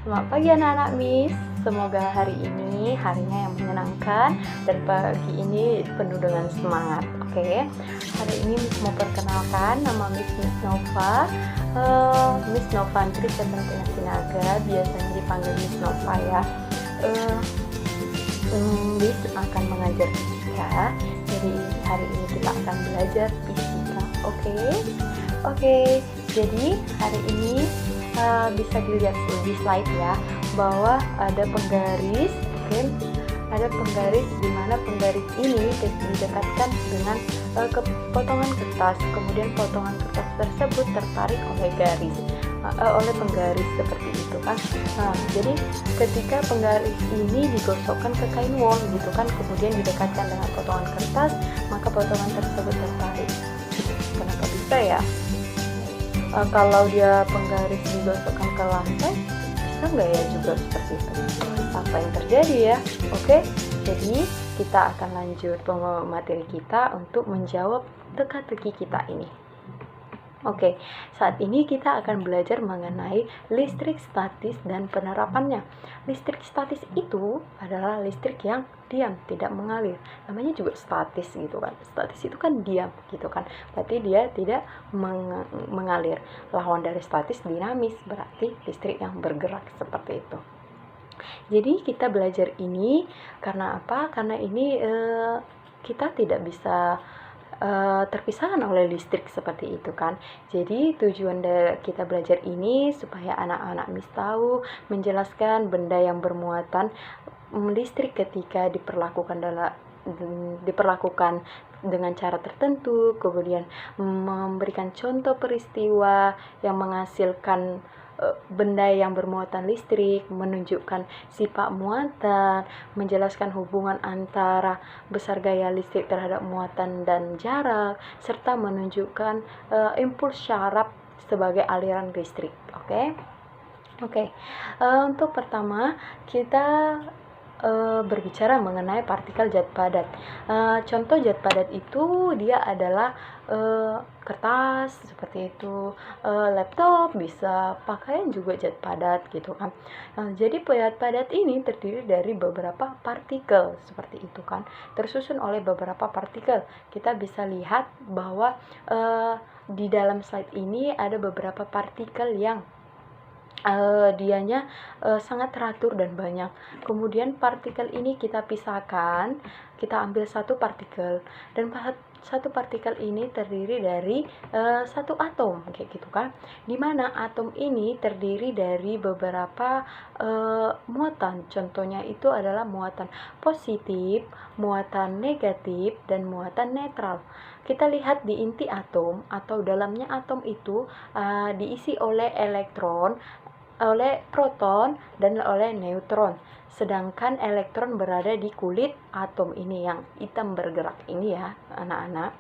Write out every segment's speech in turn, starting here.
Selamat pagi anak-anak Miss. Semoga hari ini harinya yang menyenangkan dan pagi ini penuh dengan semangat. Oke. Hari ini Miss mau perkenalkan nama Miss Nova. Miss Novantri Sebentina Sinaga, biasanya dipanggil Miss Nova ya. Miss akan mengajar fisika. Jadi hari ini kita akan belajar fisika. Oke. Jadi hari ini bisa dilihat di slide ya, bahwa ada penggaris. Ada penggaris di mana penggaris ini didekatkan dengan potongan kertas, kemudian potongan kertas tersebut tertarik oleh garis, oleh penggaris seperti itu kan. Jadi ketika penggaris ini digosokkan ke kain wol gitu kan, kemudian didekatkan dengan potongan kertas, maka potongan tersebut tertarik. Kenapa bisa ya? Kalau dia penggaris digosokkan ke lantai, bisa nggak ya juga seperti itu? Apa yang terjadi ya? Oke, jadi kita akan lanjut materi kita untuk menjawab teka-teki kita ini. Oke, saat ini kita akan belajar mengenai listrik statis dan penerapannya. Listrik statis itu adalah listrik yang diam, tidak mengalir. Namanya juga statis gitu kan. Statis itu kan diam gitu kan. Berarti dia tidak mengalir. Lawan dari statis dinamis, berarti listrik yang bergerak seperti itu. Jadi kita belajar ini karena apa? Karena ini kita tidak bisa terpisahkan oleh listrik seperti itu kan. Jadi tujuan dari kita belajar ini supaya anak-anak Miss tahu menjelaskan benda yang bermuatan listrik ketika diperlakukan dengan cara tertentu, kemudian memberikan contoh peristiwa yang menghasilkan benda yang bermuatan listrik, menunjukkan sifat muatan, menjelaskan hubungan antara besar gaya listrik terhadap muatan dan jarak, serta menunjukkan impuls syaraf sebagai aliran listrik. Oke. Untuk pertama kita berbicara mengenai partikel zat padat. Contoh zat padat itu dia adalah kertas seperti itu, laptop, bisa pakaian juga zat padat gitu kan. Jadi zat padat ini terdiri dari beberapa partikel seperti itu kan, tersusun oleh beberapa partikel. Kita bisa lihat bahwa di dalam slide ini ada beberapa partikel yang dianya sangat teratur dan banyak. Kemudian partikel ini kita pisahkan, kita ambil satu partikel, dan satu partikel ini terdiri dari satu atom kayak gitu kan, dimana atom ini terdiri dari beberapa muatan. Contohnya itu adalah muatan positif, muatan negatif, dan muatan netral. Kita lihat di inti atom atau dalamnya atom itu diisi oleh elektron, oleh proton, dan oleh neutron. Sedangkan elektron berada di kulit atom ini yang hitam bergerak ini ya anak-anak.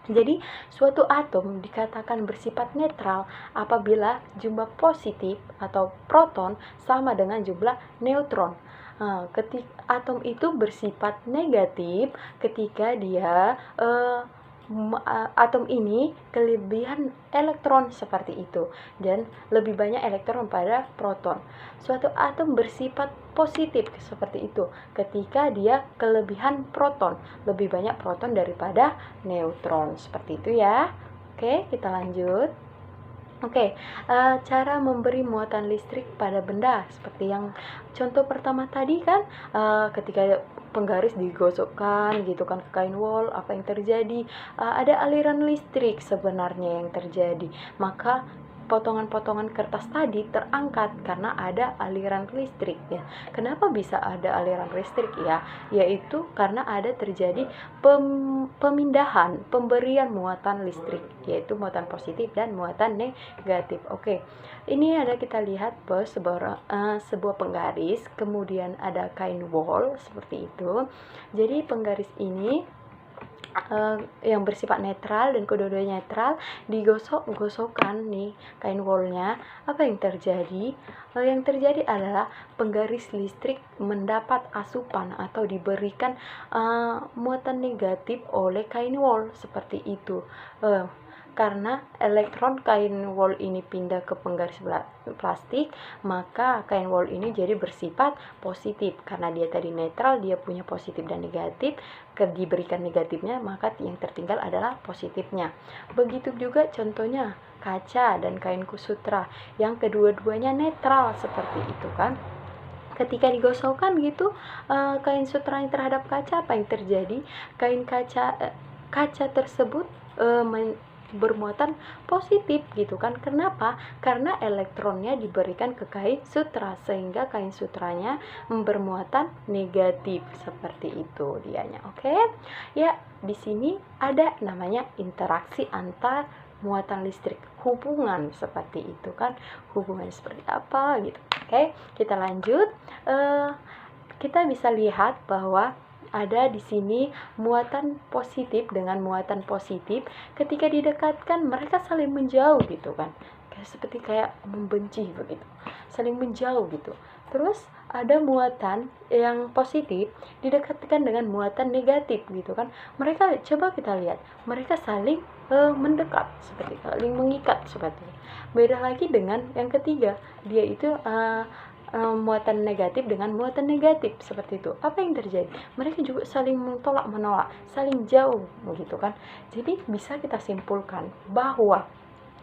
Jadi suatu atom dikatakan bersifat netral apabila jumlah positif atau proton sama dengan jumlah neutron. Ketika atom itu bersifat negatif ketika dia atom ini kelebihan elektron seperti itu, dan lebih banyak elektron pada proton. Suatu atom bersifat positif seperti itu ketika dia kelebihan proton, lebih banyak proton daripada neutron seperti itu ya. Oke, kita lanjut. Cara memberi muatan listrik pada benda seperti yang contoh pertama tadi kan, ketika penggaris digosokkan gitu kan ke kain wol, apa yang terjadi? Ada aliran listrik sebenarnya yang terjadi, maka potongan-potongan kertas tadi terangkat karena ada aliran listrik ya. Kenapa bisa ada aliran listrik ya? Yaitu karena ada terjadi pemindahan, pemberian muatan listrik, yaitu muatan positif dan muatan negatif. Ini ada kita lihat sebuah penggaris, kemudian ada kain wol seperti itu. Jadi penggaris ini yang bersifat netral dan kedua-duanya netral digosok-gosokkan nih kain wolnya. Apa yang terjadi? Yang terjadi adalah penggaris listrik mendapat asupan atau diberikan muatan negatif oleh kain wol seperti itu. Karena elektron kain wol ini pindah ke penggaris plastik, maka kain wol ini jadi bersifat positif. Karena dia tadi netral, dia punya positif dan negatif. Diberikan negatifnya, maka yang tertinggal adalah positifnya. Begitu juga contohnya kaca dan kain kusutra yang kedua-duanya netral seperti itu kan. Ketika digosokkan gitu kain sutranya terhadap kaca, apa yang terjadi? Kain kaca tersebut bermuatan positif gitu kan. Kenapa? Karena elektronnya diberikan ke kain sutra, sehingga kain sutranya bermuatan negatif seperti itu dianya. Oke? Ya, di sini ada namanya interaksi antar muatan listrik, hubungan seperti itu kan. Hubungan seperti apa gitu. Oke, kita lanjut. Kita bisa lihat bahwa ada di sini muatan positif dengan muatan positif. Ketika didekatkan, mereka saling menjauh gitu kan. Seperti kayak membenci begitu, saling menjauh gitu. Terus ada muatan yang positif didekatkan dengan muatan negatif gitu kan. Mereka, coba kita lihat, mereka saling mendekat, seperti saling mengikat seperti itu. Beda lagi dengan yang ketiga, dia itu muatan negatif dengan muatan negatif seperti itu. Apa yang terjadi? Mereka juga saling tolak menolak, saling jauh begitu kan. Jadi bisa kita simpulkan bahwa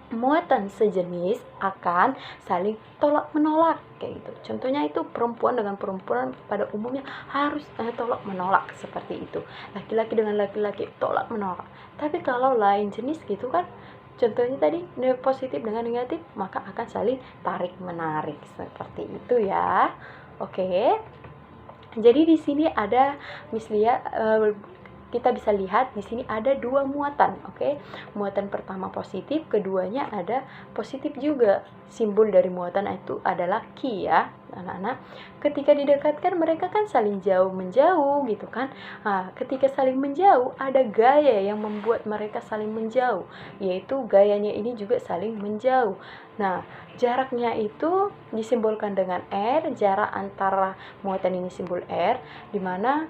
muatan sejenis akan saling tolak menolak kayak gitu. Contohnya itu perempuan dengan perempuan pada umumnya harus tolak menolak seperti itu. Laki-laki dengan laki-laki tolak menolak. Tapi kalau lain jenis gitu kan, contohnya tadi positif dengan negatif, maka akan saling tarik menarik seperti itu ya. Oke. Jadi di sini ada kita bisa lihat di sini ada dua muatan, oke? Muatan pertama positif, keduanya ada positif juga. Simbol dari muatan itu adalah Ki ya, anak-anak. Ketika didekatkan mereka kan saling jauh menjauh gitu kan. Nah, ketika saling menjauh ada gaya yang membuat mereka saling menjauh, yaitu gayanya ini juga saling menjauh. Nah, jaraknya itu disimbolkan dengan R, jarak antara muatan ini simbol R, di mana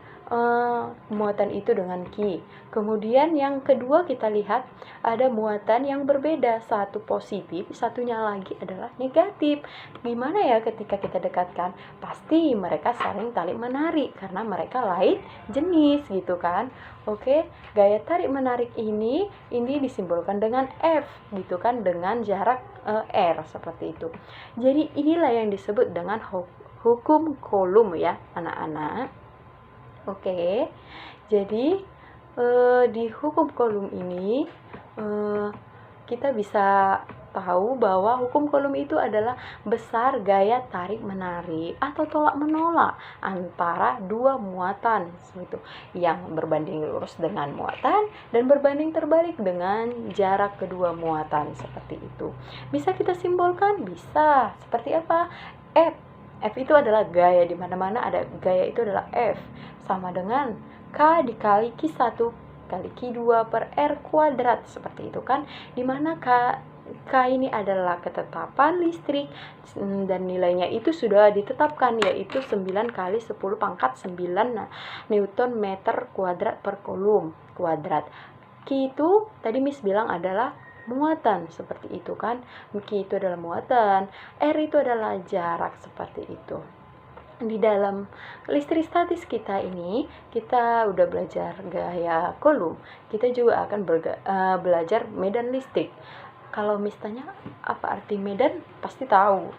muatan itu dengan Ki. Kemudian yang kedua kita lihat ada muatan yang berbeda, satu positif, satunya lagi adalah negatif. Gimana ya ketika kita dekatkan? Pasti mereka saling tarik menarik karena mereka lain jenis gitu kan. Oke, gaya tarik menarik ini disimbolkan dengan F gitu kan, dengan jarak R seperti itu. Jadi inilah yang disebut dengan hukum Coulomb ya anak-anak. Oke, jadi di hukum Coulomb ini kita bisa tahu bahwa hukum Coulomb itu adalah besar gaya tarik menarik atau tolak menolak antara dua muatan gitu, yang berbanding lurus dengan muatan dan berbanding terbalik dengan jarak kedua muatan seperti itu. Bisa kita simbolkan? Bisa. Seperti apa? F itu adalah gaya, di mana-mana ada gaya itu adalah F, sama dengan K dikali Q1 kali Q2 per R kuadrat seperti itu kan, dimana K ini adalah ketetapan listrik dan nilainya itu sudah ditetapkan, yaitu 9 kali 10 pangkat 9 Newton meter kuadrat per Coulomb kuadrat. Q itu tadi Miss bilang adalah muatan seperti itu kan, Q itu adalah muatan, R itu adalah jarak seperti itu. Di dalam listrik statis kita ini, kita udah belajar gaya Coulomb, kita juga akan belajar medan listrik. Kalau misalnya apa arti medan, pasti tahu.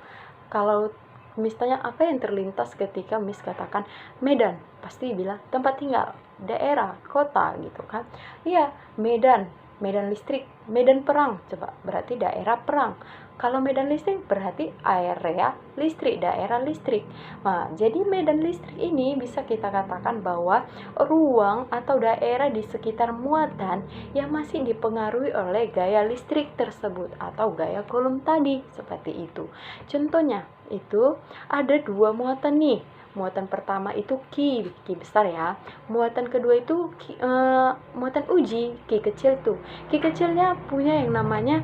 Kalau misalnya apa yang terlintas ketika Miss katakan medan, pasti bilang tempat tinggal, daerah, kota gitu kan. Iya, medan listrik, medan perang, coba berarti daerah perang. Kalau medan listrik berarti area listrik, daerah listrik. Nah, jadi medan listrik ini bisa kita katakan bahwa ruang atau daerah di sekitar muatan yang masih dipengaruhi oleh gaya listrik tersebut atau gaya Coulomb tadi, seperti itu. Contohnya itu ada dua muatan nih. Muatan pertama itu Q besar ya. Muatan kedua itu muatan uji, Q kecil tuh. Q kecilnya punya yang namanya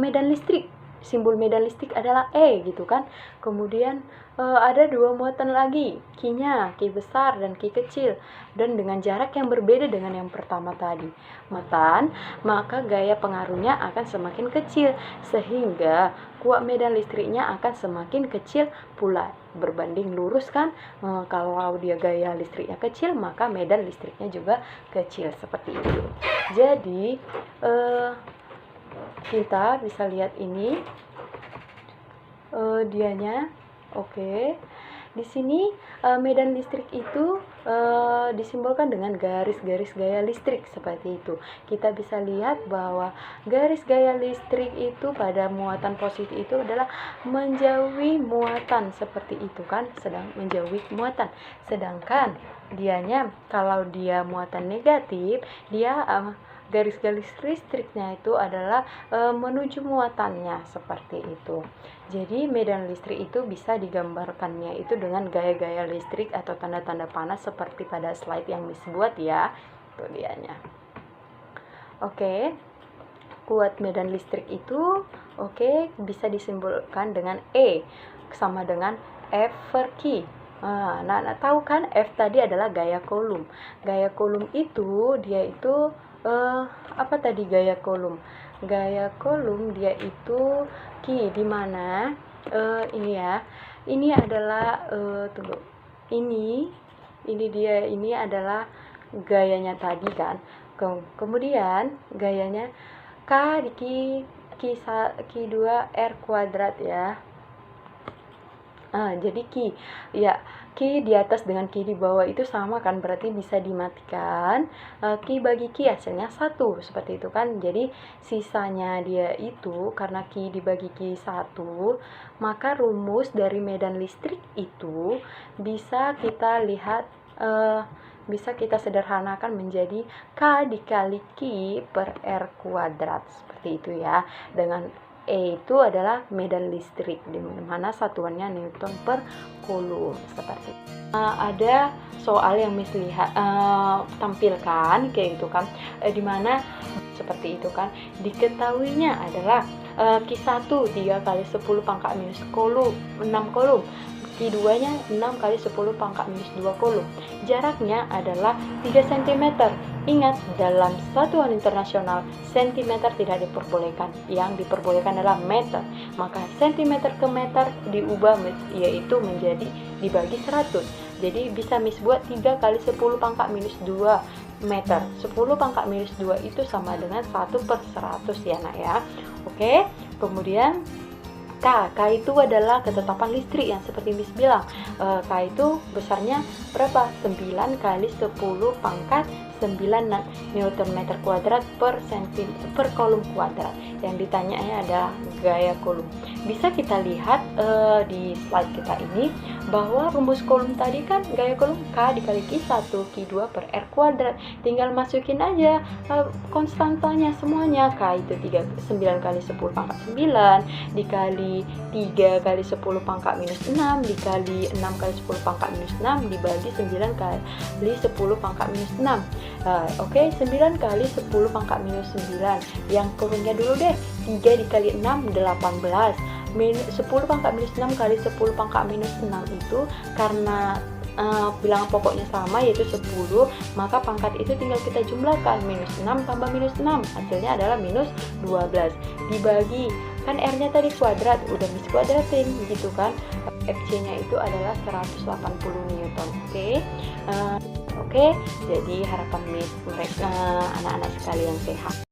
medan listrik simbol medan listrik adalah E gitu kan. Kemudian ada dua muatan lagi, Q-nya, Q besar dan Q kecil, dan dengan jarak yang berbeda dengan yang pertama tadi. Maka gaya pengaruhnya akan semakin kecil, sehingga kuat medan listriknya akan semakin kecil pula. Berbanding lurus kan, kalau dia gaya listriknya kecil, maka medan listriknya juga kecil, seperti itu. Jadi kita bisa lihat ini dianya. Oke. Di sini medan listrik itu disimbolkan dengan garis-garis gaya listrik seperti itu. Kita bisa lihat bahwa garis gaya listrik itu pada muatan positif itu adalah menjauhi muatan seperti itu kan, sedang menjauhi muatan. Sedangkan dianya kalau dia muatan negatif, dia garis-garis listriknya itu adalah menuju muatannya seperti itu. Jadi medan listrik itu bisa digambarkannya itu dengan gaya-gaya listrik atau tanda-tanda panas seperti pada slide yang Miss buat ya. Itu dianya. Oke. Kuat medan listrik itu bisa disimbolkan dengan E sama dengan F per Q. Nah, tahu kan F tadi adalah gaya Coulomb. Gaya Coulomb itu dia itu apa tadi gaya Coulomb? Gaya Coulomb dia itu Q, di mana ini ya. Ini adalah tunggu. Ini adalah gayanya tadi kan. Kemudian gayanya K di Q2 R kuadrat ya. Jadi Q di atas dengan Q di bawah itu sama kan, berarti bisa dimatikan. Q bagi Q hasilnya 1 seperti itu kan. Jadi sisanya dia itu karena Q dibagi Q 1, maka rumus dari medan listrik itu bisa kita lihat bisa kita sederhanakan menjadi K dikali Q per R kuadrat seperti itu ya. Dengan E itu adalah medan listrik, di mana satuannya Newton per Coulomb seperti itu. Ada soal yang Miss lihat tampilkan kayak gitu kan, di mana seperti itu kan, diketahuinya adalah Q1 3 kali 10 pangkat minus 6 Coulomb, Q2 nya 6 kali 10 pangkat minus 2 Coulomb. Jaraknya adalah 3 cm. Ingat, dalam satuan internasional, sentimeter tidak diperbolehkan. Yang diperbolehkan adalah meter. Maka sentimeter ke meter diubah yaitu menjadi dibagi 100. Jadi bisa Miss buat 3 kali 10 pangkat minus 2 meter. 10 pangkat minus 2 itu sama dengan 1 per 100 ya nak ya. Oke, kemudian K itu adalah ketetapan listrik yang seperti Miss bilang. K itu besarnya berapa? 9 kali 10 pangkat 9 Newton meter kuadrat per Coulomb kuadrat. Yang ditanyanya adalah gaya Coulomb. Bisa kita lihat di slide kita ini bahwa rumus Coulomb tadi kan gaya Coulomb K dikali Q1 Q2 per R kuadrat. Tinggal masukin aja konstantanya semuanya. K itu 9 kali 10 pangkat 9 dikali 3 kali 10 pangkat minus 6 dikali 6 kali 10 pangkat minus 6 dibagi 9 kali 10 pangkat minus 6. 9 kali 10 pangkat minus 9. Yang kurungnya dulu deh. 3 dikali 6 18. 10 pangkat minus 6 kali 10 pangkat minus 6 itu karena bilangan pokoknya sama yaitu 10, maka pangkat itu tinggal kita jumlahkan, minus 6 tambah minus 6 hasilnya adalah minus 12 dibagi kan R-nya tadi kuadrat, udah Miss kuadratin gitu kan. FC-nya itu adalah 180 Newton. Oke, jadi harapan Miss mereka anak-anak sekalian sehat.